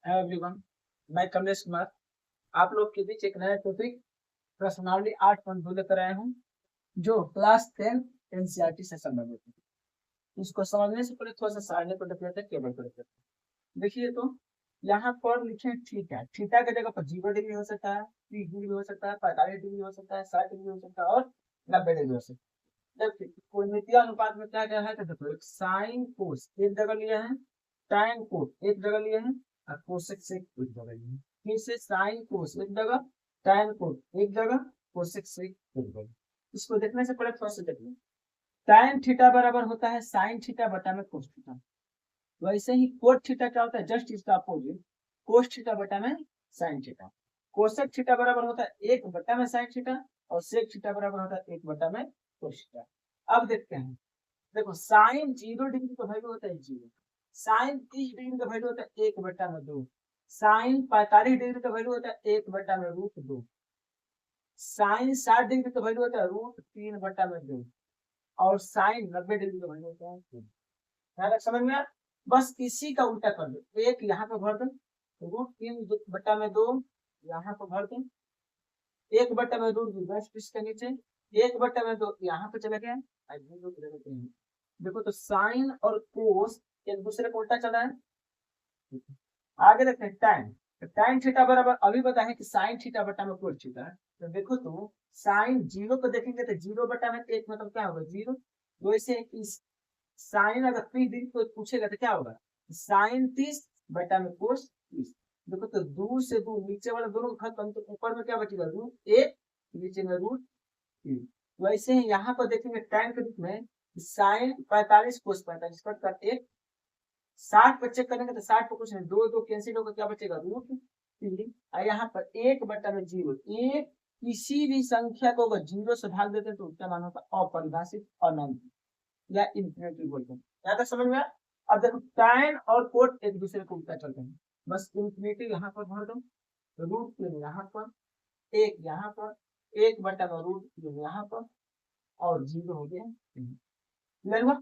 Hello everyone, मैं कमलेश कुमार आप लोग के बीच एक नया टॉपिक पर्सनालिटी 8.2 लेकर आया हूँ जो क्लास 10 एनसीईआरटी से संबंधित है। इसको समझने से पहले थोड़ा सा सारणी को देख लेते हैं, टेबल को देख लेते हैं। देखिए तो यहाँ पर लिखे थीटा, थीटा की जगह पर 0 डिग्री हो सकता है, 30 डिग्री हो सकता है, 45 डिग्री हो सकता है, 60 डिग्री हो सकता है और 90 डिग्री हो सकता है। जब कोणितीय अनुपात में क्या क्या है तो देखो, एक साइन कोस एक जगह लिया है, tan कोस एक जगह लिए हैं और कोसेक सेक एक जगह लिए हैं। फिर से साइन कोस एक जगह, tan कोस एक जगह, कोसेक सेक एक जगह। इसको देखने से पहले थोड़ा सा देख लो। tan थीटा बराबर होता है साइन थीटा बटा में कोस थीटा। वैसे ही कोट थीटा क्या होता है, जस्ट इसका अपोजिट, कोस थीटा बटा में साइन थीटा। कोसेक थीटा बराबर होता है 1 बटा में साइन थीटा और सेक थीटा बराबर होता है 1 बटा में कोस थीटा। अब देखते हैं, देखो साइन 0 डिग्री का वैल्यू होता है 0, साइन 30 डिग्री का वैल्यू होता है 1/2, साइन 45 डिग्री का वैल्यू होता है 1/√2, साइन 60 डिग्री का वैल्यू होता है √3/2 और साइन 90 डिग्री का वैल्यू होता है 2। ध्यान रख, समझ में आया? बस इसी का उल्टा कर दो, एक यहाँ पे भर दो, √3/2 यहाँ पे भर दो, 1/√2 बस इसके नीचे, 1/2 यहाँ पे चले गए। देखो तो साइन और कोस एक दूसरे को उल्टा चला है। आगे देखते हैं tan, तो tan थीटा बराबर अभी बताएं कि साइन थीटा बटा में कोस थीटा है। तो देखो तो साइन 0 को देखेंगे तो 0/1 मतलब क्या होगा 0। वैसे इस साइन अगर 30 डिग्री को पूछेगा तो क्या होगा, साइन 30/कोस 30। देखो तो दूर से दूर नीचे वाला दोनों खत्म, तो ऊपर में क्या बचेगा √1, नीचे में √3। वैसे ही यहाँ पर देखेंगे tan के रूप में साइन 45 कोस 45 कट कर 1, 60 पर चेक करेंगे तो 60 पर कुछ नहीं, दो दो कैंसिल होकर क्या बचेगा √3। और यहाँ पर 1/0, एक किसी भी संख्या को अगर 0 से भाग देते हैं तो उसका मान होता है अपरिभाषित, अनंत या इंफिनिटी बोलते हैं। यहाँ तक समझ में आया? अब देखो tan और कोट एक दूसरे को उल्टा चलते हैं, बस इंफिनिटी यहाँ पर भर दो, √3 यहाँ पर, एक यहाँ पर, 1/√3 यहाँ पर और 0 हो गया। क्लियर हुआ?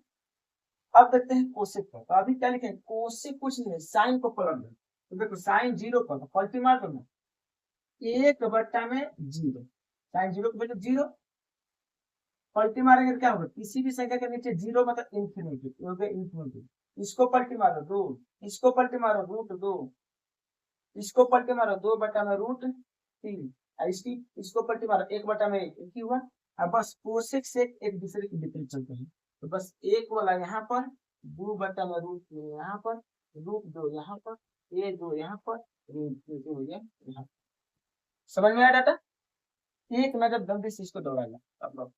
अब देखते हैं कोसेक का, तो अभी क्या लिखे, कोसेक कुछ नहीं है, साइन को पलट दो। तो देखो साइन 0 पर पलटी मार दो ना, 1/0, साइन 0 को 0 पलटी मारेंगे तो क्या होगा, किसी भी संख्या के नीचे 0 मतलब इंफिनिटी हो गया, इंफिनिटी। इसको पलटी मारो 2, इसको पलटी मारो √2, इसको पलटी मारो 2/√3, इसकी इसको पलटी मारो 1/1 ही हुआ। अब बस कोसेक से एक दूसरे के विपरीत चलते हैं, तो बस एक वाला यहाँ पर, 2/√3 यहाँ पर, √2 यहाँ पर, ये 2 यहाँ पर, √2 हो गया यहाँ। समझ में आया डाटा? एक नजर जल्दी से इसको दोहराना अब लोग।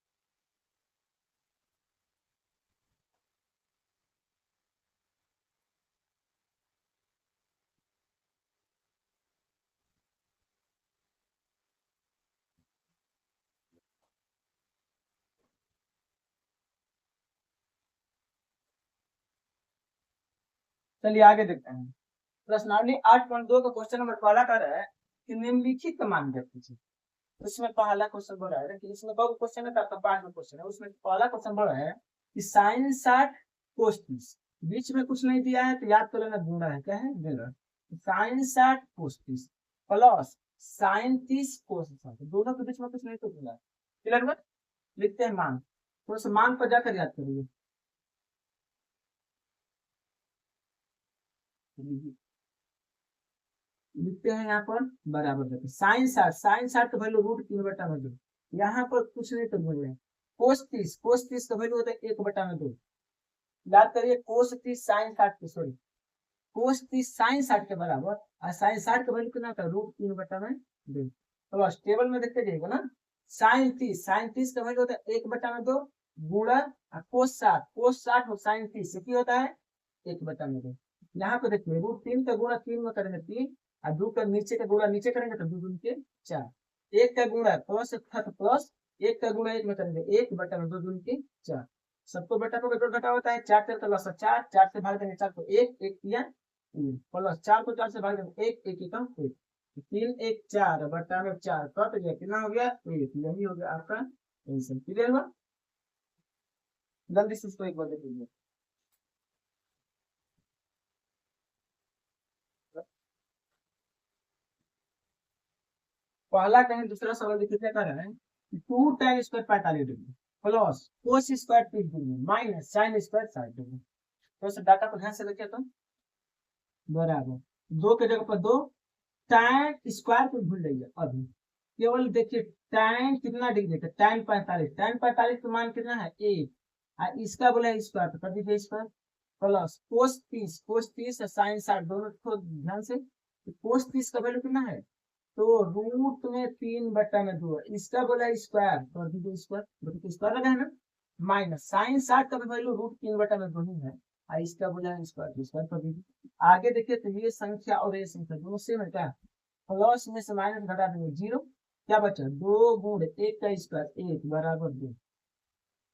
चलिए आगे देखते हैं। प्रश्नावली 8.2 का क्वेश्चन नंबर पहला कर रहा है कि निम्नलिखित मान व्यक्ति से। उसमें पहला क्वेश्चन बोल रहा है कि इसमें दो क्वेश्चन है, तो पांच में क्वेश्चन है। उसमें पहला क्वेश्चन बोल रहा है कि साइन 60 कोस 30, बीच में कुछ नहीं दिया है तो याद कर लेना, गुणा है, क्या है गुणा। साइन 60 कोस 30 प्लस साइन 30 कोस 60, दोनों के बीच में कुछ नहीं तो गुणा। क्लियर हुआ? लिखते हैं मान, थोड़ा सा मान पर जाकर याद करिए। लिखते हैं यहाँ पर बराबर करके साइन 60, साइन 60 का वैल्यू √3/2, यहाँ पर कुछ नहीं तो बोल रहे हैं। कोस 30 का वैल्यू होता है 1/2। याद करिए कोस 30 साइन 60 की, सॉरी कोस 30 साइन 60 के बराबर, और साइन 60 का वैल्यू कितना होता है √3/2। तो बस टेबल में देखते जाइएगा ना, साइन 30 का वैल्यू होता है 1/2 गुणा कोस 60 और साइन 30 से होता है 1/2। यहाँ पे देखिए √3 का गुणा 3 में करेंगे 3, और 2 का नीचे का गुणा नीचे करेंगे तो 2 दूनी के 4, एक का गुणा प्लस प्लस, एक का गुणा एक में करेंगे 1/2, 2 दूनी के 4। सबको बेटा को बेटा घटा होता है, 4 4 का 4, 4 से भाग देंगे 4 को, एक एक किया प्लस 4 को 4 से भाग देंगे एक, एक एकम एक, 3 1 4 बटा में 4 कट गया, कितना हो गया 1। यही हो गया आपका आंसर। क्लियर हुआ? जल्दी से इसको एक बार देखिए। पहला कहें दूसरा सवाल देखिए क्या कर रहा है, 2 tan² 45 degree plus cos² 30 degree minus sin² 60 degree. तो इस डाटा को ध्यान से देखिए तो बराबर 2 के जगह पर 2, tan² को भूल जाइए अभी, केवल देखिए tan कितना डिग्री है, tan 45, tan 45 का मान कितना है 1, इसका बोला स्क्वायर तो कर दीजिए स्क्वायर प्लस cos 30 और sin 60 दोनों को ध्यान से, cos 30 का वैल्यू कितना है, तो रूट में 3/2, इसका बोला स्क्वायर कर दीजिए स्क्वायर, तो स्क्वायर लगा है ना, माइनस sin 60 का वैल्यू रूट 3/2 ही है, इसका बोला स्क्वायर स्क्वायर कर दीजिए। आगे देखिए तो ये संख्या और ये संख्या दोनों सेम है क्या, प्लस में से माइनस घटा देंगे 0, क्या बचा 2 गुण 1 का स्क्वायर 1 बराबर 2।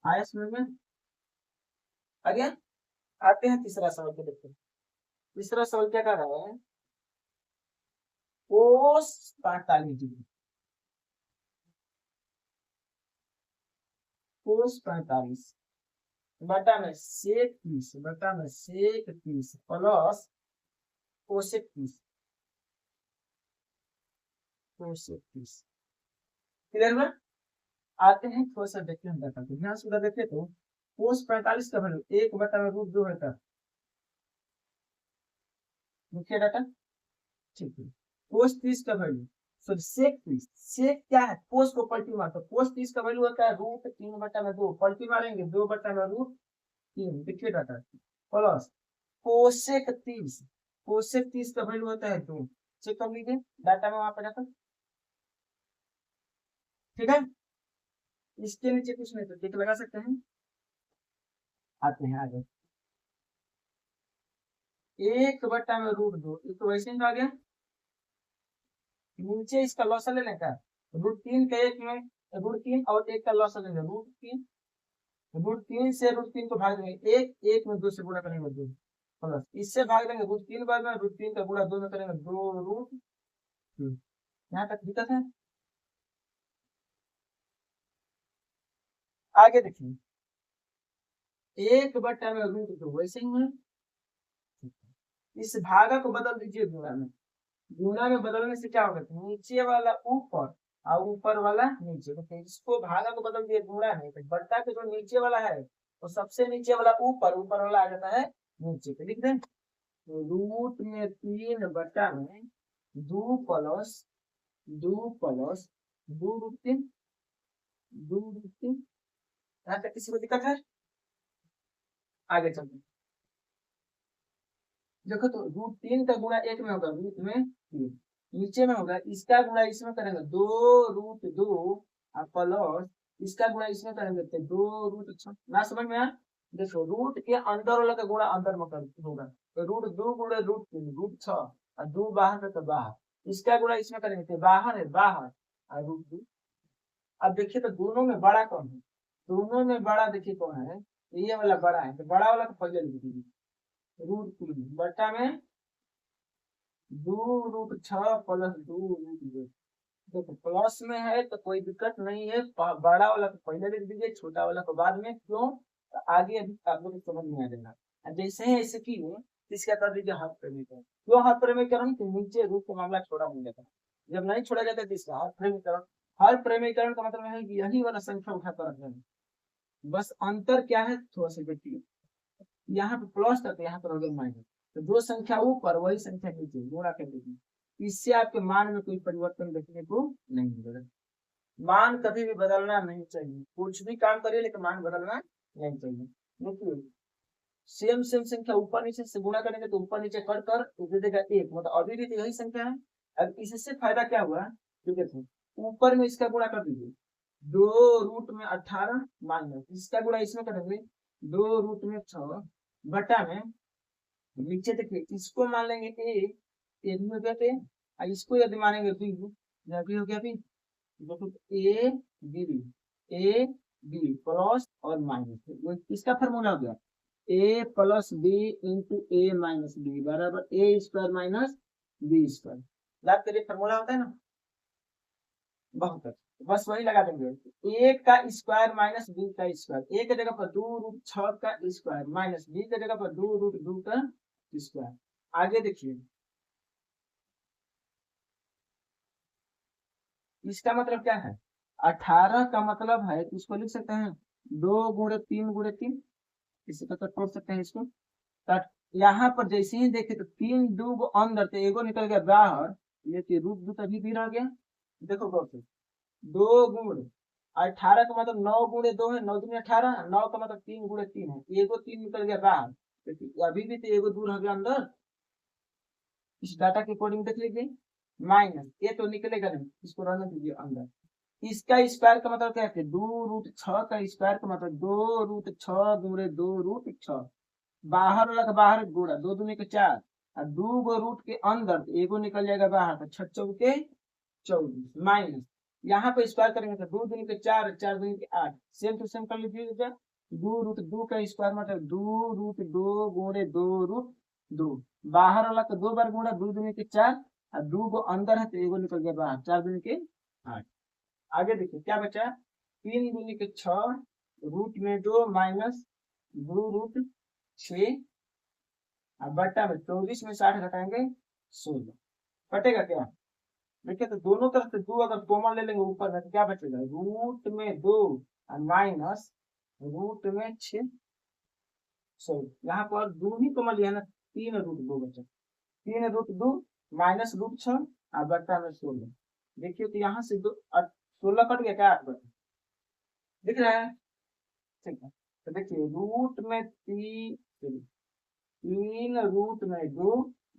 आया समझ में आ गया। आते हैं तीसरा सवाल पे देखते हैं। तीसरा सवाल क्या कर रहा है, कोस 45 डिग्री, कोस 45 बटा में सेक 30 बटा में सेक 30 प्लस कोसेक 30, कोसेक 30 क्लियर हुआ। आते हैं थोड़ा सा देखते हैं डाटा को ध्यान से देखते तो कोस 45 का वैल्यू 1/√2 है, देखिए डाटा ठीक है। कोस 30 का वैल्यू सॉरी सेक 30, सेक क्या है, कोस को पलटी मारते, कोस 30 का वैल्यू होता है √3/2, पलटी मारेंगे 2/√3, देखिए डाटा प्लस कोसेक 30, कोसेक 30 का वैल्यू होता है 2, चेक कर लीजिए डाटा में वहां पे जाकर, ठीक है। इसके नीचे कुछ नहीं तो टिक लगा सकते हैं। आते हैं आगे, 1/√2 ये तो वैसे ही आ गया, नीचे इसका लॉस ले लें क्या, √3 का 1 में √3 और 1 का लॉस लेंगे √3, √3 से √3 को भाग देंगे 1 में 2 से गुणा करेंगे 2 प्लस इससे भाग देंगे √3 बाद में, √3 का गुणा 2 में करेंगे 2√3। यहाँ तक दिक्कत है। आगे देखिए 1/√2 वैसे ही है, इस भागा को बदल दीजिए गुणा में, गुणा में बदलने से क्या होगा, नीचे वाला ऊपर और ऊपर वाला नीचे, तो इसको भागा को बदल दिए गुणा में, तो बट्टा के जो नीचे वाला है तो सबसे नीचे वाला ऊपर, ऊपर वाला आ जाता है नीचे पे, लिख दें रूट में 3/2 प्लस 2 √3, 2√3। यहाँ तक किसी को दिक्कत है, आगे चलते देखो तो √3 का गुणा 1 में होगा रूट में 3, नीचे में होगा इसका गुणा इसमें करेंगे 2√2 प्लस इसका गुणा इसमें करेंगे तो 2√6 ना समझ में आया। देखो रूट के अंदर वाला का गुणा अंदर में होगा तो √2 गुणा √3 √6 और 2 बाहर है तो बाहर, इसका गुणा इसमें करेंगे तो बाहर है बाहर और √2। अब देखिए तो दोनों में बड़ा कौन है, दोनों में बड़ा देखिए कौन है, ये वाला बड़ा है तो बड़ा वाला तो पहले लिख दीजिए √3 बटा में 2√6 प्लस 2√2। देखो प्लस में है तो कोई दिक्कत नहीं है, बड़ा वाला तो पहले लिख दीजिए छोटा वाला को बाद में, क्यों तो आगे अभी आप लोग समझ में आ जाएगा। जैसे ही ऐसे की इसका कर दीजिए हाथ प्रेमीकरण, क्यों हाथ प्रेमीकरण कि नीचे रूप का मामला छोड़ा मिल जाता है, जब नहीं छोड़ा जाता है तो इसका हाथ प्रेमीकरण, हर प्रेमीकरण का मतलब है कि यही वाला संख्या उठाकर रखना है, बस अंतर क्या है थोड़ा सा देखिए, यहाँ पे प्लस था तो यहाँ पर होगा माइनस, तो जो संख्या ऊपर वही संख्या नीचे गुणा कर दीजिए, इससे आपके मान में कोई परिवर्तन देखने को नहीं मिलेगा। मान कभी भी बदलना नहीं चाहिए, कुछ भी काम करिए लेकिन मान बदलना नहीं चाहिए। देखिए सेम सेम संख्या ऊपर नीचे से गुणा करेंगे तो ऊपर नीचे कर कर दे देगा 1, मतलब अभी भी तो यही संख्या है। अब इससे फायदा क्या हुआ तो देखो ऊपर में इसका गुणा कर दीजिए 2√18 माइनस इसका गुणा इसमें करेंगे 2√6 बटा में नीचे देखिए इसको मान लेंगे ए भी हो गया पे और इसको यदि मानेंगे बी भी हो गया बी, देखो ए बी प्लस और माइनस, इसका फॉर्मूला हो गया ए plus B into A minus B बराबर A square minus B square, याद करिए फॉर्मूला होता है ना, बहुत अच्छा बस वही लगा देंगे, ए का स्क्वायर माइनस बी का स्क्वायर, ए की जगह पर 2√6 का स्क्वायर माइनस बी की जगह पर 2√2 का स्क्वायर। आगे देखिए इसका मतलब क्या है, 18 का मतलब है, इसको लिख सकते हैं 2 गुणे 3 गुणे 3, इसी प्रकार तोड़ सकते हैं इसको। तो यहाँ पर जैसे ही देखे तो 3 2 अंदर तो एगो निकल गया बाहर, ये कि रूट 2 तभी भी रह गया। देखो गौर से, 2 गुण 18 का मतलब 9 गुणे 2 है, 9 दूनी 18, 9 का मतलब 3 गुणे 3 है, एगो 3 निकल गया बाहर, तो अभी भी तो एगो दूर हो गया अंदर। इस डाटा के अकॉर्डिंग देख लीजिए, माइनस ये तो निकलेगा नहीं, इसको रहने दीजिए अंदर। इसका स्क्वायर का मतलब क्या है, 2 रूट 6 का स्क्वायर का मतलब 2 रूट 6 गुणे 2 रूट 6, बाहर वाला का बाहर गुणा 2 दूनी 4, और 2 गो रूट के अंदर तो एगो निकल जाएगा बाहर, तो 6 चौके 24 माइनस, यहाँ पे स्क्वायर करेंगे तो 2 दूनी 4, 4 दूनी 8, सेम टू सेम कर लीजिएगा। 2 रूट 2 का स्क्वायर मतलब 2 रूट 2 गुणे 2 रूट 2, बाहर वाला का 2 बार गुणा 2 दूनी 4, और 2 गो अंदर है तो एगो निकल गया बाहर, 4 दूनी 8। आगे देखिए क्या बचा, 3 दूनी 6 रूट में 2 माइनस 2 रूट 6, और बट्टा में 24 में 60 घटाएंगे 16, कटेगा क्या। देखिए तो दोनों तरफ से 2 अगर कॉमन ले लेंगे ऊपर में तो क्या बचेगा, रूट में 2 और माइनस रूट में 6, सॉरी यहाँ पर 2 ही कॉमन लिया ना, 3 रूट 2 बचा, 3 रूट 2 माइनस रूट 6 और बट्टा में 16। देखिए तो यहाँ से 16 कट गया क्या, 8 बचा, दिख रहा है, ठीक है। तो देखिए रूट में 3 रूट में 2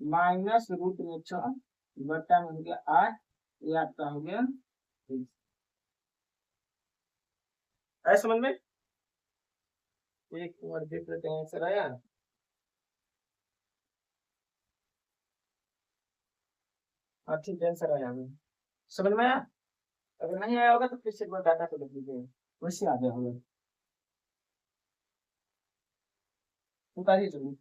माइनस रूट में 6 बट्टा में हो गया 8, ये आपका हो गया 20। आया समझ में, एक बार देख लेते हैं आंसर आया। हाँ ठीक है, आंसर आया हमें, समझ में आया। अगर नहीं आया होगा तो फिर से एक बार डाटा को देख लीजिए, वैसे आ गया होगा, उतारिए चलिए।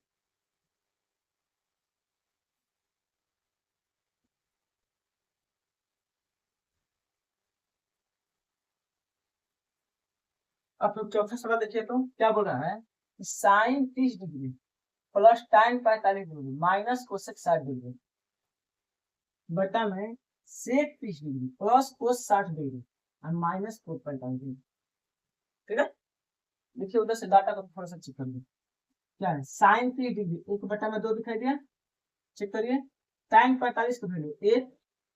अब तो चौथा सवाल देखिए तो क्या बोल रहा है, साइन 30 डिग्री प्लस टाइन 45 डिग्री माइनस कोसेक 60 डिग्री बटा में सेक 30 डिग्री प्लस कोस 60 डिग्री और माइनस कोस 45 डिग्री। ठीक है, देखिए उधर से डाटा को थोड़ा सा चेक कर लो, क्या है साइन 30 डिग्री 1/2 दिखाई दिया, चेक करिए। टाइन 45 का वैल्यू 1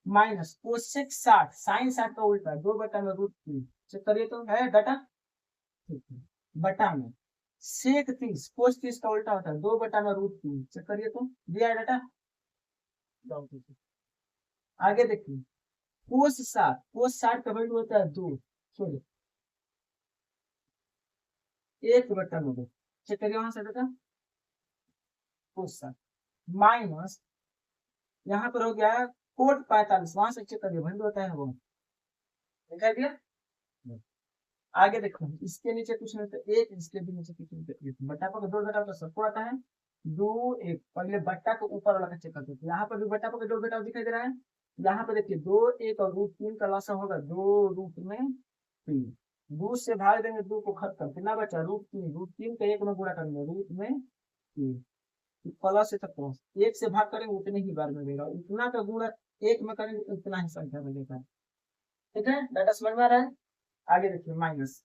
माइनस कोसेक 60, साइन 60 का उल्टा 2/√3, चेक करिए तो है डाटा, ठीक है। बटा में सेक 30, कोस 30 का उल्टा होता है 2/√3, चेक करिए तो दिया है डाटा। आगे देखिए कोस 60 का वैल्यू होता है 2, सॉरी 1/2, चेक करिए वहां से डाटा, कोस 60 माइनस यहाँ पर हो गया कोट 45, वहां से चेक करिए वैल्यू होता है वो, दिखाई दिया। आगे देखो इसके नीचे कुछ नहीं तो एक, इसके भी नीचे कुछ नहीं तो एक, बट्टा पर 2 घटाव तो सबको आता है 2 1, पहले बट्टा को ऊपर वाला का चेक करते हैं, यहाँ पर भी बट्टा पर 2 घटाव दिखाई दे रहा है। यहाँ पर देखिए 2 1 और √3 का लसा होगा 2√3, 2 से भाग देंगे 2 को खत्म, कितना बचा √3 का 1 में गुणा करेंगे √3, प्लस है तो प्लस, 1 से भाग करेंगे उतने ही बार में देगा, उतना का गुणा 1 में करेंगे उतना ही संख्या में देगा। ठीक है, डाटा समझ में आ रहा है। आगे देखिए माइनस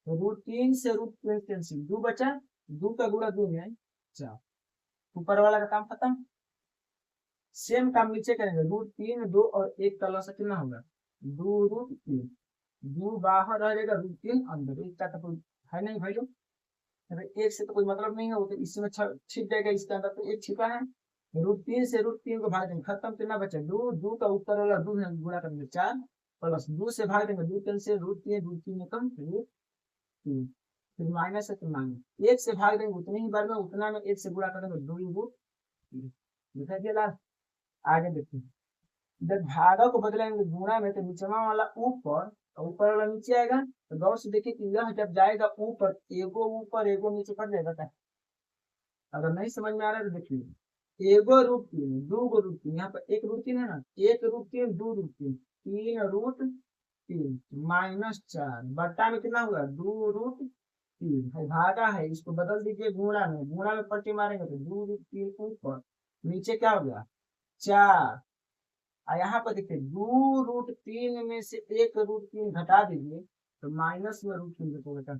√3 से √3 कैंसिल, 2 बचा, 2 का गुणा 2 में 4, ऊपर वाला का काम खत्म। सेम काम नीचे करेंगे √3 2 और 1 का लसा कितना होगा 2√3, 2 बाहर रह जाएगा √3 अंदर, एक का तो कोई है नहीं वैल्यू, एक से तो कोई मतलब नहीं है, वो तो इसमें छिप जाएगा, इसके अंदर तो एक छिपा है। √3 से √3 को भाग देंगे खत्म, कितना बचा 2, 2 का ऊपर वाला 2 है गुणा करेंगे 4, प्लस 2 से भाग देंगे 2 से √3 में कम √3, फिर माइनस है तो माइनस, 1 से भाग देंगे उतने ही बार में, उतना में 1 से गुणा करेंगे 2√3, दिखाई दिया लाल। आगे देखिए जब भागा को बदलेंगे गुणा में तो नीचवा वाला ऊपर और ऊपर वाला नीचे आएगा, तो गौर से देखिए कि यह जब जाएगा ऊपर एगो नीचे पड़ जाएगा क्या। अगर नहीं समझ में आ रहा है तो देखिए एगो √3 2 गो √3, यहाँ पर 1 √3 है ना, 1 √3 2 √3 -4 बट्टा में कितना होगा 2 √3 है, भागा है इसको बदल दीजिए गुणा में, गुणा में पट्टी मारेंगे तो 2 √3 ऊपर, नीचे क्या हो गया 4, और यहाँ पर देखिए 2√3 में से 1√3 घटा दीजिए तो माइनस में √3 बेटा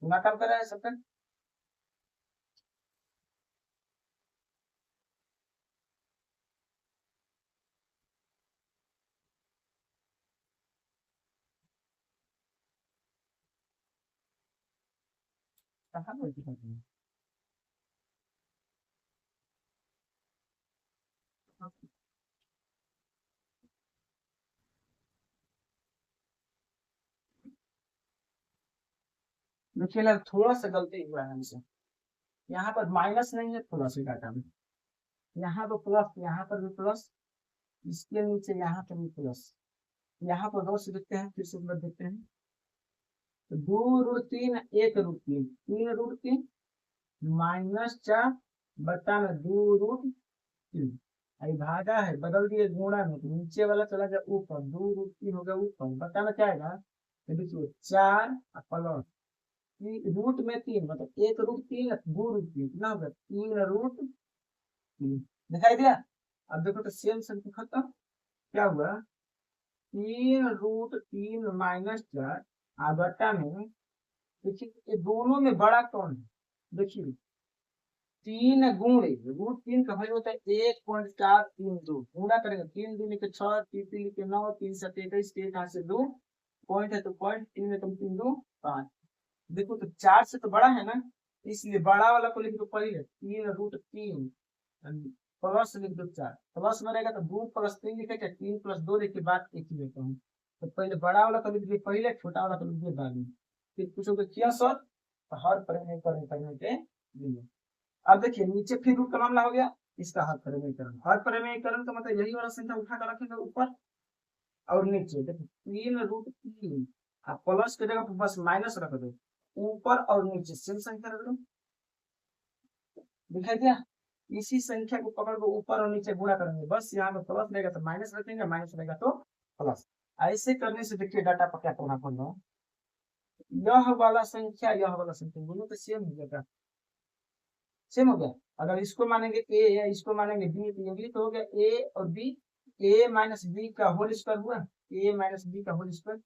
गुना कब करा है सबका। कहाँ पर दिखाते हैं? देखिए ना थोड़ा सा गलती हुआ है हमसे। यहाँ पर माइनस नहीं है, थोड़ा सा घटा में। यहाँ पर प्लस, यहाँ पर भी प्लस, इसके नीचे यहाँ पर भी प्लस। यहाँ पर 2 से देखते हैं, फिर से एक बार देखते हैं। तो 2√3 1√3 3√3 -4 बटा में 2√3। अभी भागा है, बदल दिए गुणा में, तो नीचे वाला चला गया ऊपर, 2√3 हो गया ऊपर, बटा में क्या आएगा, तो देखिए 4 प्लस रूट में 3, मतलब 1√3 2√3 कितना होगा 3√3। दिखाई दिया। अब देखो तो सेम संख्या खत्म। क्या हुआ 3√3 -4 बटा में, देखिए ये दोनों में बड़ा कौन है, देखिए 3 गुणे √3 का वैल्यू होता है 1.432, गुणा करेंगे 3 दूनी के 6, 3 लिखे 9, 3 7 21, 1 से 2 पॉइंट है तो पॉइंट, 3 में 3 2 5। देखो तो 4 से तो बड़ा है ना, इसलिए बड़ा वाला को लिख दो पहले 3√3 प्लस लिख दो 4, प्लस में रहेगा तो 2 + 3 लिखेगा, 3 + 2 लिख के बाद एक ही लेता हूँ। तो पहले बड़ा वाला को लिख दिए पहले, छोटा वाला को लिख दिए बाद में। फिर पूछोगे किया सर, तो हर करने के लिए। अब देखिए नीचे फिर रूट का मामला हो गया, इसका हर परिमेयकरण, हर परिमेयकरण का मतलब यही वाला संख्या उठा कर रखेंगे ऊपर और नीचे। देखिए 3√3 आप प्लस की जगह पर बस माइनस रख दो, ऊपर और नीचे सेम संख्या रख दो। दिखाई दिया। इसी संख्या को पकड़ को ऊपर और नीचे गुणा करेंगे, बस यहाँ पे प्लस रहेगा तो माइनस रखेंगे, माइनस रहेगा तो प्लस। ऐसे करने से देखिए डाटा पर क्या प्रभाव पड़ रहा है, यह वाला संख्या दोनों तो सेम हो जाएगा, सेम हो गया। अगर इसको मानेंगे ए या इसको मानेंगे बी, तो ये भी तो हो गया ए और बी, ए माइनस बी का होल स्क्वायर हुआ, ए माइनस बी का होल स्क्वायर,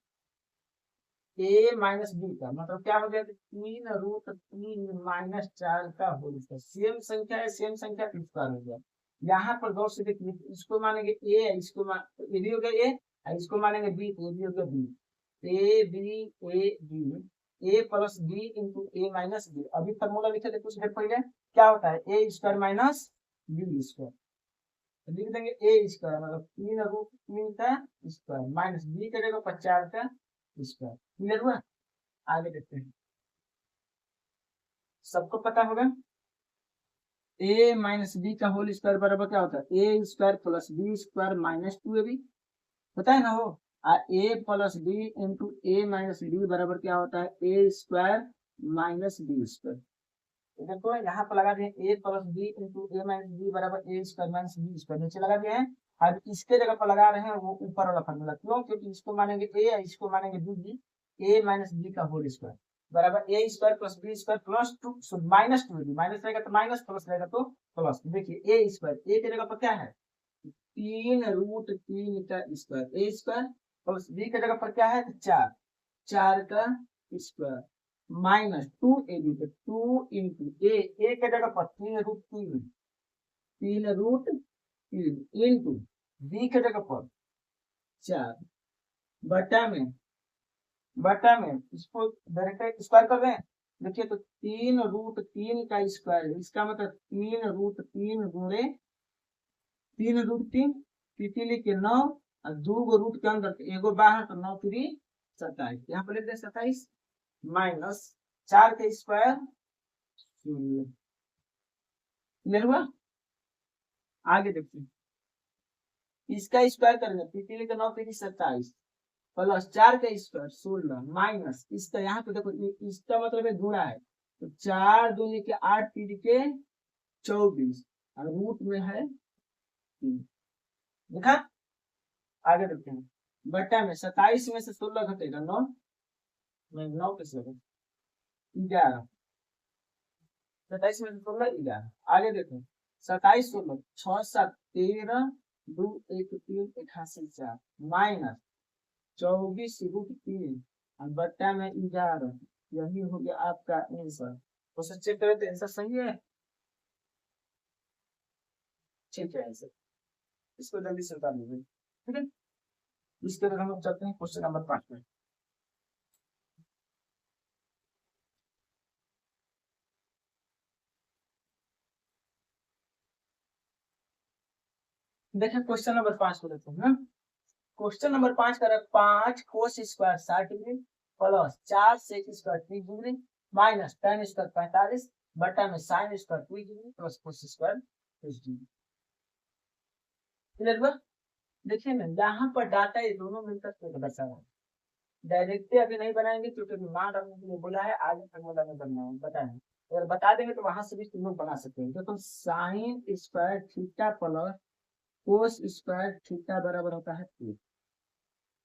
ए माइनस बी का मतलब क्या हो गया 3√3 -4 का होल स्क्वायर। सेम संख्या है, सेम संख्या का स्क्वायर हो गया। यहाँ पर गौर से देखिए, इसको मानेंगे ए, इसको ये भी हो गया ए, इसको मानेंगे बी, तो ये भी हो गया B, A B A B, A plus B into A minus B. अभी फॉर्मूला लिखे थे कुछ देर पहले, क्या होता है A square minus B square, लिख देंगे ए स्क्वायर मतलब 3√3 का स्क्वायर माइनस बी करेगा 4 का स्क्वायर। क्लियर हुआ। आगे देखते हैं, सबको पता होगा ए माइनस बी का होल स्क्वायर बराबर क्या होता है A square plus B square minus 2ab, पता है ना हो। A plus B into A minus B बराबर क्या होता है A square minus B square. देखो यहाँ पर लगा दिए A plus B into A minus B बराबर A square minus B square, नीचे लगा दिए हैं। अब इसके जगह पर लगा रहे हैं वो ऊपर वाला फॉर्मूला, क्यों, क्योंकि इसको मानेंगे ए, इसको मानेंगे बी, ए माइनस बी का होल स्क्वायर बराबर A square plus B square plus 2 minus 2, minus रहेगा तो माइनस, प्लस रहेगा तो प्लस। देखिए ए स्क्वायर, ए की जगह पर क्या है 3√3 का स्क्वायर, ए स्क्वायर प्लस बी की जगह पर क्या है 4, 4 का स्क्वायर माइनस 2ab, 2 इंटू ए के जगह पर 3√3, 3√3 इंटू बी के जगह पर 4 बटा में इसको डायरेक्ट स्क्वायर कर दें। देखिए तो 3√3 का स्क्वायर, इसका मतलब 3√3 गुणे 3√3 तितली के 9 और 2 गो रूट के अंदर एगो बाहर तो 9 3 27, यहाँ पर लिख दे 27 माइनस 4 के स्क्वायर 0। क्लियर हुआ। आगे देखते हैं, इसका स्क्वायर करेंगे, तितली के 9 3 27 प्लस 4 का स्क्वायर 16 माइनस इसका, यहाँ पे देखो इसका मतलब है गुणा है, तो 4 दूनी के 8 3 के 24 और रूट में है 3। देखा। आगे देखते हैं, बटा में 27 में से 16 घटेगा 9 में 9 के 7 11, 27 में से 16 11। आगे देखो 27 16 6 7 13 2 1 3 88 4 माइनस 24√3 और बट्टा में 11। यही हो गया आपका आंसर। तो चेक करें तो आंसर सही है। ठीक है आंसर, इसको जल्दी से बता दीजिए। ठीक है, इसके बाद हम लोग चलते हैं क्वेश्चन नंबर 5 में। देखिए क्वेश्चन नंबर 5 को देखते हैं। क्वेश्चन नंबर 5 का 5 cos square 60 degree plus 4 sec square 30 degree minus tan square 45 बटा में sine square 20 degree plus cos square 30 degree. Clear हुआ? देखिए ना यहाँ पर डाटा ये दोनों मिलकर तो बचा हुआ है। डायरेक्टली अभी नहीं बनाएंगे क्योंकि मान रखने के लिए बोला है, आगे फॉर्मूला में बनना है बताएं। अगर बता देंगे तो वहां से भी तुम लोग बना सकते हैं। देखो sine square theta plus cos square theta बराबर होता है 2।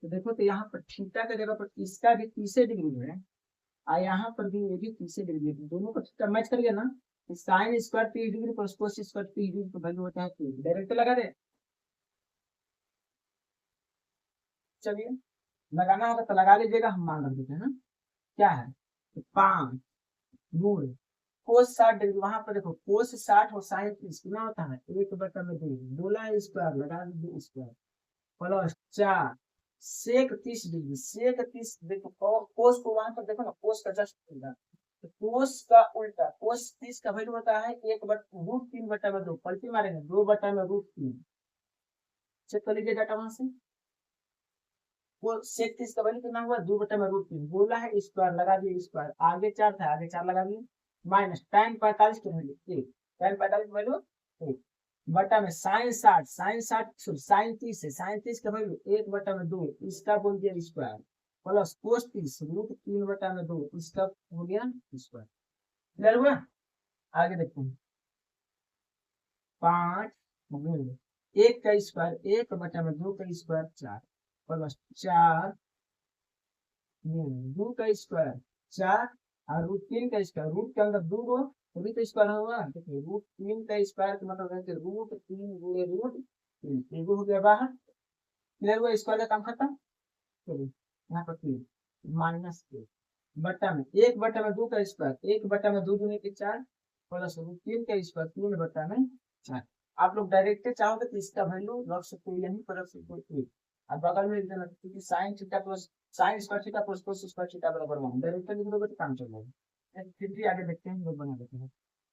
तो देखो तो यहाँ पर थीटा का जगह पर इसका भी 30 डिग्री है और यहाँ पर भी ये भी 30 डिग्री है। दोनों का थीटा मैच कर गया ना, sine square 30 degree plus cos square 30 degree तो वैल्यू होता है 2। डायरेक्ट लगा दे, चलिए लगाना होगा तो लगा लीजिएगा, हम मान रख देते हैं। क्या है तो 5 गुण कोस 60 डिग्री, वहां पर देखो कोस 60 और साइन 30 कितना होता है 1/2 बोला स्क्वायर लगा दीजिए स्क्वायर प्लस 4 सेक 30 डिग्री सेक 30 देखो कोस को वहां पर देखो ना, कोस का जस्ट उल्टा, तो कोस का उल्टा कोस 30 का वैल्यू होता है 1/√3/2 पलटी मारेंगे 2/√3। चेक कर लीजिए डाटा वहां से। वो सेक 30 का वैल्यू कितना हुआ 2/√3 बोला है स्क्वायर लगा दिए स्क्वायर, आगे 4 था आगे 4 लगा दिए माइनस tan 45 की वैल्यू 1 tan 45 की वैल्यू 1 बटा में साइन 60 साइन 30 है, साइन 30 का वैल्यू 1/2 इसका बोल दिया स्क्वायर प्लस कोस 30 √3/2 इसका हो गया स्क्वायर। क्लियर हुआ? आगे देखते हैं 5 गुण 1 का स्क्वायर 1/2 का स्क्वायर 4 प्लस 4 2 का स्क्वायर 4 और √3 का स्क्वायर, रूट के अंदर 2 रो तभी तो स्क्वायर होगा। देखिए √3 का स्क्वायर का मतलब है कि √3 गुणे √3 ये हो गया बाहर। क्लियर हुआ? स्क्वायर का काम खत्म। चलिए यहाँ पर क्लियर माइनस बट्टा में 1/2 का स्क्वायर 1/2 गुणे के 4 प्लस √3 का स्क्वायर 3/4। आप लोग डायरेक्ट चाहोगे तो इसका वैल्यू रख सकते हो यहीं पर रख सकते हो और बगल में लिख देना, क्योंकि sine theta plus sine square theta plus cos square theta बराबर 1 डायरेक्ट लिख दोगे तो काम चल जाएगा। फिर भी आगे देखते हैं, लोग बना देते हैं।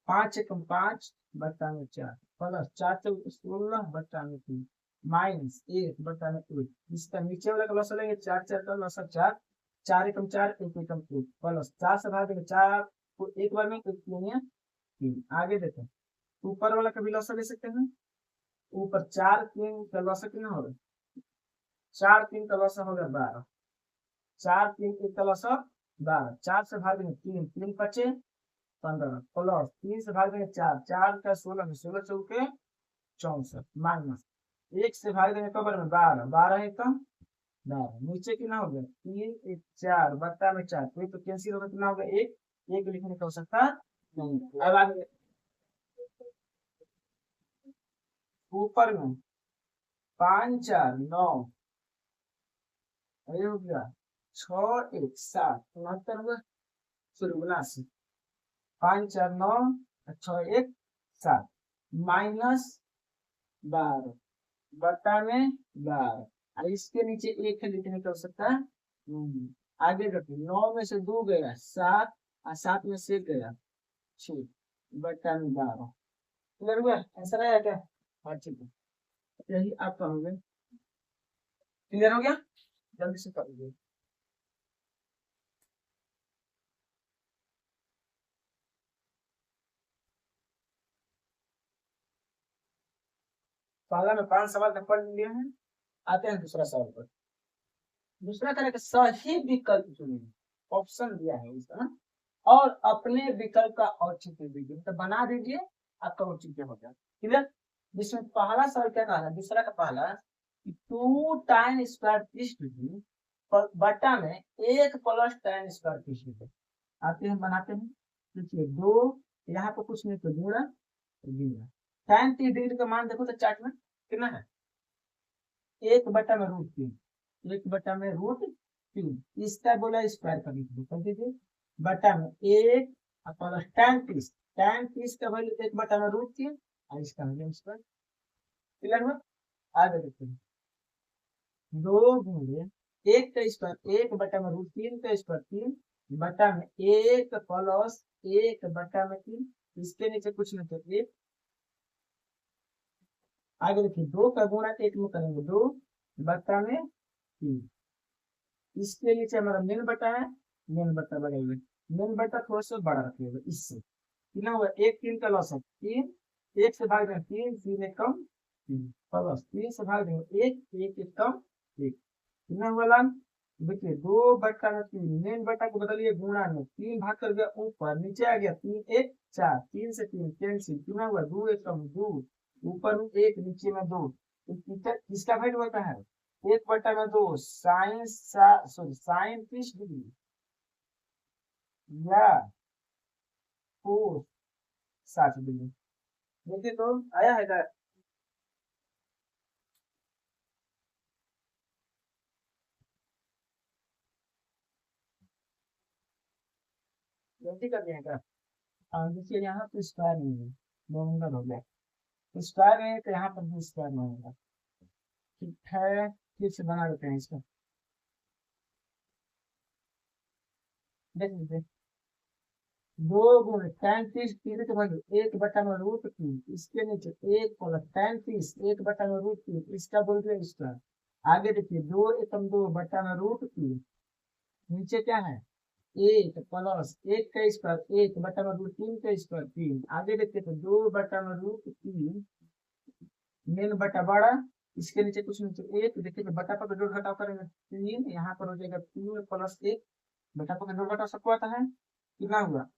5 एकम 5 बट्टा में 4 प्लस 4 चौक 16 बट्टा में 3 माइनस 1 बट्टा में 1। इसका नीचे वाला का लसा लेंगे 4 4 का लसा 4 4 एकम 4 1 एकम 1 प्लस 4 से भाग देंगे 4 को एक बार में 1 लेंगे 3। आगे देखते हैं ऊपर वाला का भी लसा ले सकते हैं। ऊपर 4 3 का लसा कितना होगा 4 3 का लसा होगा 12 4 3 1 का लसा 12 4 से भाग देंगे 3 3 बचे 15 प्लस 3 से भाग देंगे 4 4 का 16 में 16 चौके 64 माइनस 1 से भाग देंगे कबर में 12 12 एक कम 12 नीचे कितना हो गया 3 1 4 बट्टा में 4 तो कैंसिल होगा कितना होगा 1 1 लिखने की आवश्यकता नहीं। अब आगे ऊपर में 5 4 9 ये हो गया 6 1 7 69 हुआ फिर 5 4 9 6 1 7 माइनस 12 बट्टा में 12 इसके नीचे एक है लिखने की आवश्यकता आगे करते 9 में से 2 गया 7 और 7 में से गया 6 बट्टा में 12। क्लियर हुआ? आंसर आया क्या? हाँ ठीक है, यही आप कहोगे। क्लियर हो गया? जल्दी से कर लीजिए। पहला में 5 सवाल तक पढ़ लिए हैं, आते हैं दूसरा सवाल पर। दूसरा तरह का सही विकल्प चुनिए, ऑप्शन दिया है उसका और अपने विकल्प का औचित्य दीजिए, मतलब बना दीजिए आपका औचित्य हो जाए। क्लियर? जिसमें पहला सवाल क्या कहा है, दूसरा का पहला 2 tan स्क्वायर 30 डिग्री बट्टा में 1 प्लस tan स्क्वायर 30 डिग्री। आते हैं बनाते हैं। देखिए 2 यहाँ पर कुछ नहीं तो जोड़ा tan 30 का मान देखो तो चार्ट में कितना है, 1/√3, 1/√3। इसका बोला स्क्वायर कर दीजिए बटा में 1 प्लस tan 30 का वैल्यू 1/√3 और इसका वैल्यू स्क्वायर। क्लियर हुआ? आगे देखते हैं, 2 गुणे 1 का स्क्वायर 1/√3 का स्क्वायर 3 बटा में 1 प्लस 1/3, इसके नीचे कुछ नहीं तो 1। आगे देखिए 2 का गुणा 1 में करेंगे 2 बटा में 3, इसके नीचे हमारा मेन बटा है, मेन बटा लगाइए, मेन बटा थोड़ा सा बड़ा रखिएगा, इससे कितना हुआ 1 3 का लॉस है 3, 1 से भाग दें 3 3 1 कम 3 प्लस 3 से भाग देंगे 1 1 1 कम 1, कितना हुआ लाल? देखिए 2/3, मेन बटा को बदलिए गुणा में, 3 भाग कर गया ऊपर, नीचे आ गया 3 1 4, 3 से 3 कैंसिल, कितना हुआ 2 1 कम 2, ऊपर में 1 नीचे में 2, तो किसका वैल्यू होता है 1/2 साइन 30 डिग्री या कोस 60 डिग्री। देखिए तो आया है क्या? गलती कर दिया क्या? देखिए यहाँ तो स्क्वायर नहीं है, दो नंबर हो गया, स्क्वायर नहीं है तो यहाँ पर भी स्क्वायर नहीं होगा। ठीक है, फिर से बना देते हैं इसको, देख लीजिए 2 गुणे tan 30 तीन के वैल्यू 1/√3, इसके नीचे 1 प्लस tan 30 1/√3, इसका बोल रहे इसका। आगे देखिए 2 एकम 2/√3, नीचे क्या है 1 प्लस 1 का स्क्वायर 1/√3 का स्क्वायर 3। आगे देखिए तो 2/√3 मेन बटा बड़ा, इसके नीचे कुछ नीचे 1, देखिए तो बटा पर जोड़ घटाव करेंगे 3, यहाँ पर हो जाएगा 3 प्लस 1, बटा पर जोड़ घटाव सबको आता है, कितना हुआ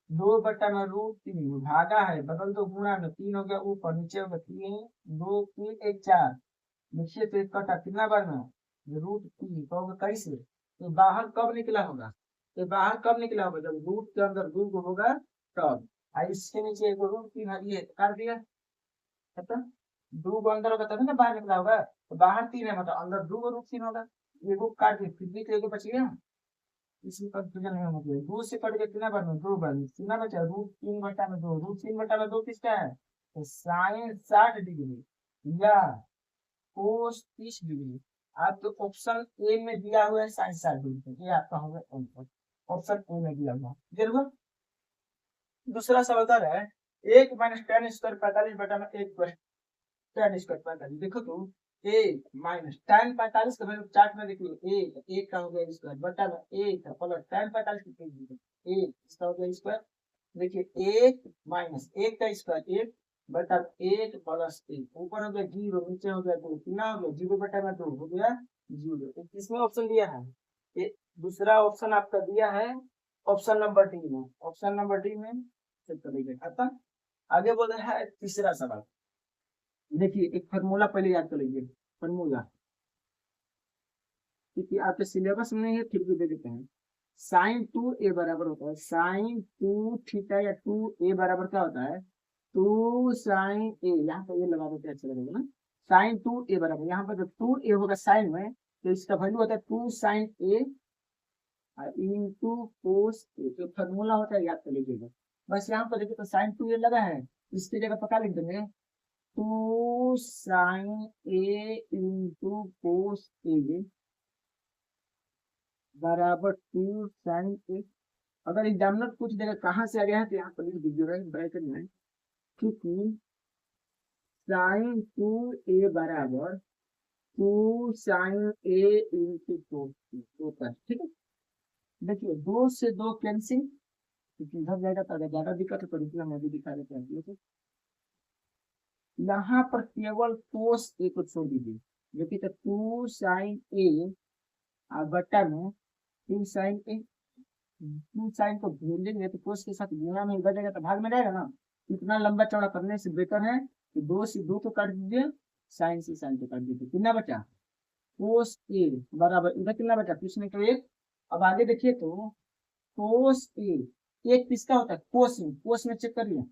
2/√3 भागा है बदल दो गुणा में, 3 हो गया ऊपर नीचे हो गया 3 2 3 1 4, नीचे तो 1 कटा कितना बार में √3 कहोगे कैसे, तो बाहर कब निकला होगा, तो बाहर कब निकला होगा जब रूट के अंदर 2 होगा तब, और इसके नीचे एक √3 है, ये कर दिया मतलब 2 अंदर होगा तभी ना बाहर निकला होगा, तो बाहर 3 है मतलब अंदर 2 √3 होगा, ये रूट काट दिया फिर भी तो एक बच गया, इसमें कंफ्यूजन नहीं होना चाहिए। 2 से कट के कितना बार में 2 बार में, कितना बचा √3/2, √3/2 किसका है तो साइन 60 डिग्री या कोस 30 डिग्री। आपको ऑप्शन ए में दिया हुआ है साइन 60 डिग्री, ये आपका होगा आंसर, ऑप्शन ए में दिया हुआ है। दूसरा सवाल कर रहा है 1 माइनस tan स्क्वायर 45 बटा में 1 प्लस tan स्क्वायर 45, देखो तो 1 माइनस tan 45 का वैल्यू चार्ट में देखिए 1 का हो गया स्क्वायर बटा में 1 प्लस tan 45 की 1 इसका हो गया स्क्वायर। देखिए 1 माइनस 1 का स्क्वायर 1 बटा 1 प्लस 1, ऊपर हो गया 0 नीचे हो गया 2, कितना हो गया 0/2 हो गया 0। तो किसमें ऑप्शन दिया है, ये दूसरा ऑप्शन आपका दिया है ऑप्शन नंबर डी में, ऑप्शन नंबर डी में चेक कर लीजिए। आता आगे बोल रहा है तीसरा सवाल, देखिए एक फार्मूला पहले याद कर लीजिए, फार्मूला क्योंकि आपके सिलेबस में नहीं है फिर भी दे देते हैं। साइन 2a बराबर होता है साइन 2 थीटा या 2a बराबर क्या होता है 2 साइन a, यहाँ पर ये लगा देते अच्छा लगेगा ना, साइन 2a बराबर, यहाँ पर जब 2a होगा साइन में तो इसका वैल्यू होता है 2 साइन a इंटू कोस ए, तो फार्मूला होता है याद कर लीजिएगा। बस यहाँ पर देखिए तो साइन 2a लगा है, इसकी जगह पता लिख देंगे 2 साइन a इंटू कोस ए बराबर 2 साइन ए। अगर एग्जामिनर पूछ देगा कहाँ से आ गया है तो यहाँ पर लिख दीजिएगा ब्रैकेट में, क्योंकि साइन 2a बराबर 2 साइन a इंटू कोस होता है, ठीक है। देखिए 2 से 2 कैंसिल, क्योंकि इधर जाएगा तो अगर ज्यादा दिक्कत है तो इसलिए मैं भी दिखा देता हूँ। यहाँ पर केवल कोस ए को छोड़ दीजिए, जो कि 2 साइन ए बट्टा में 2 साइन ए, 2 साइन को भूल लेंगे तो कोस के साथ गुणा में इधर जाएगा तो भाग में जाएगा ना, इतना लंबा चौड़ा करने से बेटर है कि 2 से 2 को काट दीजिए, साइन से साइन को काट दीजिए, कितना बचा कोस ए बराबर इधर कितना बचा किसने तो 1। अब आगे देखिए तो कोस ए एक किसका होता है कोस में चेक करिए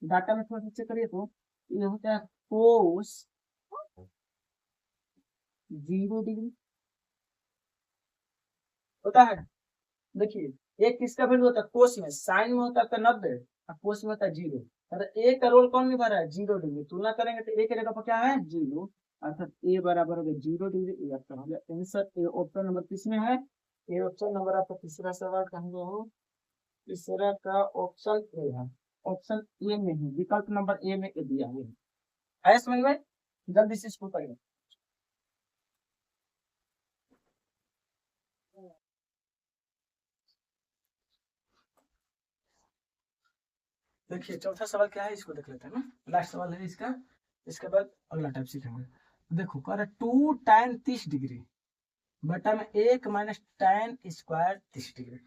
डाटा में थोड़ा सा चेक करिए तो ये होता है कोस 0 डिग्री होता है। देखिए एक किसका वैल्यू होता है कोस में, साइन में होता है 90 और कोस में होता है 0। अगर ए का रोल कौन निभा रहा है 0 डिग्री, तुलना करेंगे तो ए के जगह पर क्या है 0, अर्थात ए बराबर हो गया 0 डिग्री। ये आपका हो गया आंसर। ए ऑप्शन नंबर किसमें है, ये ऑप्शन नंबर आपका तीसरा सवाल कहेंगे हो, तीसरा का ऑप्शन ए है, ऑप्शन ए में ही विकल्प नंबर ए में ए दिया हुआ है समझ में। जल्दी से इसको करिए। देखिए चौथा सवाल क्या है, इसको देख लेते हैं ना, लास्ट सवाल है इसका, इसके बाद अगला टाइप सीखेंगे। देखो कह रहा है 2 tan 30 डिग्री बटा में 1 - tan² 30 डिग्री।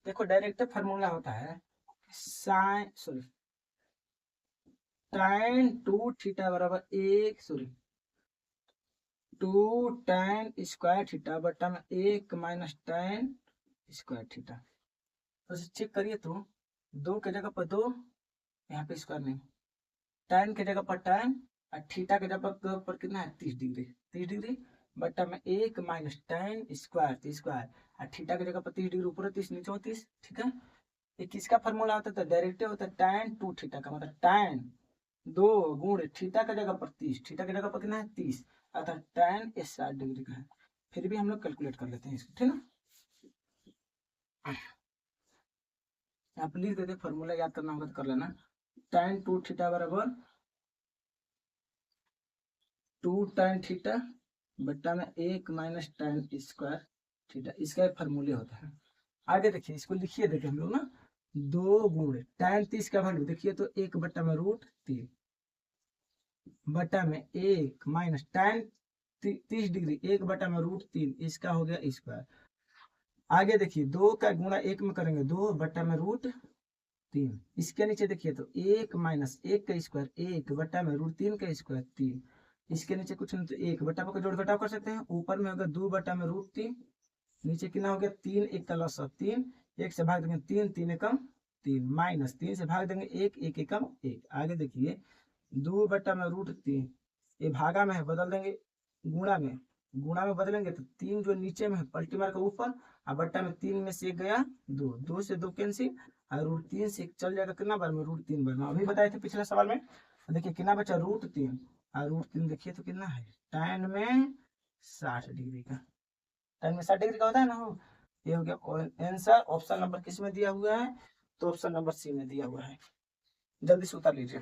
देखो डायरेक्ट फार्मूला होता है साइन सॉरी tan 2 थीटा बराबर 2 tan² थीटा बटा में 1 - tan² थीटा। तो चेक करिए तो 2 के जगह पर 2, यहाँ पे स्क्वायर नहीं, tan के जगह पर tan और थीटा के जगह पर कितना है 30 डिग्री, 30 डिग्री बटा में 1 - tan² और थीटा की जगह पर 30 डिग्री ऊपर 30 नीचे 30। ठीक है, ये किसका फॉर्मूला होता है, तो डायरेक्ट होता है tan 2 थीटा का, मतलब tan 2 गुण थीटा की जगह पर 30, थीटा की जगह पर कितना है 30, अर्थात tan 60 डिग्री का है। फिर भी हम लोग कैलकुलेट कर लेते हैं इसको, ठीक है। यहाँ पे लिख देते फॉर्मूला, याद करना होगा तो कर लेना। tan 2 थीटा बराबर 2 tan थीटा बट्टा में 1 - tan² थीटा, इसका एक फॉर्मूले होता है। आगे देखिए इसको लिखिए, देखिए हम लोग ना 2 गुण tan 30 का वैल्यू देखिए तो 1/√3 बटा में 1 - tan 30 डिग्री 1/√3, इसका हो गया स्क्वायर। आगे देखिए 2 का गुणा 1 में करेंगे 2 बटा में √3, इसके नीचे देखिए तो 1 - 1 का स्क्वायर 1/√3 का स्क्वायर 3, इसके नीचे कुछ नहीं तो 1 बटा का जोड़ घटाव कर सकते हैं, ऊपर में होगा 2 बटा में √3, नीचे कितना हो गया 3 1 का लॉस 3, 1 से भाग देंगे 3 3 एकम 3, माइनस 3 से भाग देंगे 1 1 एकम 1। आगे देखिए 2 बटा में √3, ये भागा में है बदल देंगे गुणा में, गुणा में बदलेंगे तो 3 जो नीचे में है पलटी मार के ऊपर, और बट्टा में 3 में से 1 गया 2, 2 से 2 कैंसिल, और √3 से 1 चल जाएगा कितना बार में √3 बार में, अभी बताए थे पिछले सवाल में। देखिए कितना बचा √3, और √3 देखिए तो कितना है tan में 60 डिग्री का, tan में 60 डिग्री का होता है ना हो। ये हो गया आंसर। ऑप्शन नंबर किस में दिया हुआ है, तो ऑप्शन नंबर सी में दिया हुआ है। जल्दी से उतार लीजिए।